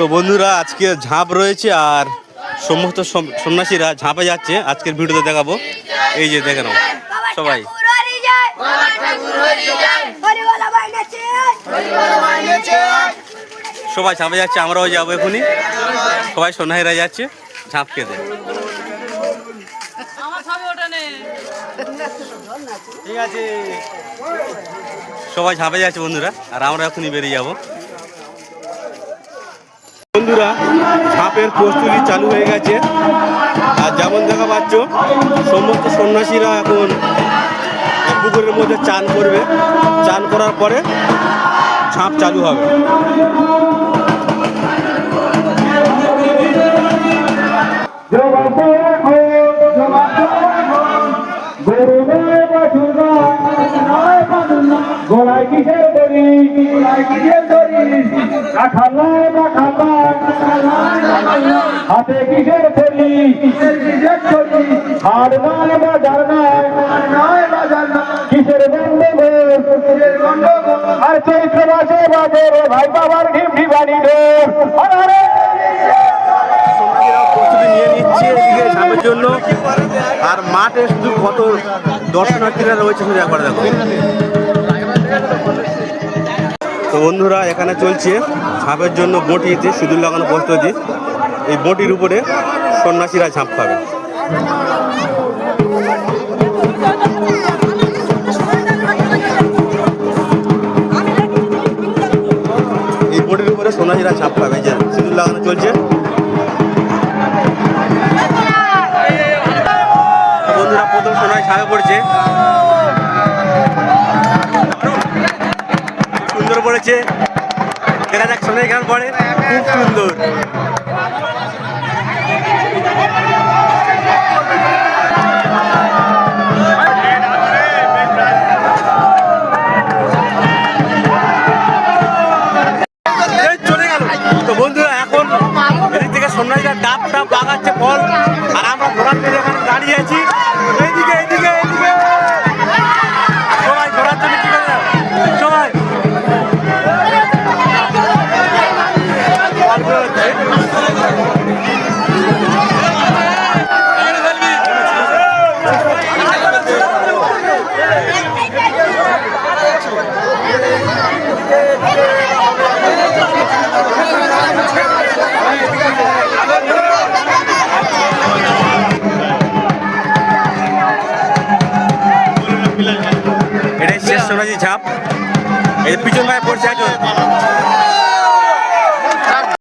তো বন্ধুরা আজকে ঝাঁপ রয়েছে আর সমস্ত সন্ন্যাসীরা ঝাঁপে যাচ্ছে। আজকের ভিডিওতে দেখাবো। এই যে দেখে নাও সবাই সবাই ঝাঁপে যাচ্ছে, আমরাও যাবো এখনই। সবাই সন্ন্যাসীরা যাচ্ছে ঝাঁপ খেতে। ঠিক আছে, সবাই ঝাঁপে যাচ্ছে বন্ধুরা, আর আমরা এখনই বেরিয়ে যাব। বন্ধুরা ঝাঁপের প্রস্তুতি চালু হয়ে গেছে, আর যেমন দেখা পাচ্ছ সমস্ত সন্ন্যাসীরা এখন পুকুরের মধ্যে চান করবে। চান করার পরে ঝাঁপ চালু হবে। গোলায় কিসের দড়ি, হাতে কিসের থলি, হাড় নয় বাজার নয়, কিসের গন্ডগোল, আর চৈত্র মাসে বাজে রে ভাই বাবার ঘিমটি বাড়ি ডোর। প্রস্তুতি নিয়ে নিচ্ছে এদিকে ঝাঁপের জন্য, আর মাঠে শুধু কত দর্শনার্থীরা রয়েছে শুধু একবার দেখো। তো বন্ধুরা এখানে চলছে ঝাঁপের জন্য বঁটিতে সিঁদুর লাগানো প্রস্তুতি। এই বঁটির উপরে সন্ন্যাসীরা ঝাঁপ খাবে। এই বঁটির উপরে সন্ন্যাসীরা ঝাঁপ খাবে, যে সিঁদুর লাগানো চলছে। বন্ধুরা প্রথম সন্ন্যাসী ঝাঁপে পড়ছে, সুন্দর পড়েছে। দেখা যাক সোনাই গান পড়ে, খুব সুন্দর। চলে গেল। তো বন্ধুরা এখন এদিক থেকে সন্ন্যাসীরা ডাব ডাব লাগাচ্ছে ফল, আর আমরা ঘোরার জন্য এখানে দাঁড়িয়ে আছি। এইদিকে এইদিকে এইদিকে সবাই ঘোরার জন্য কি করে সবাই এটাই শেষ সন্ন্যাসী ঝাঁপ। এই পিছন ভাই পড়ছে একজন।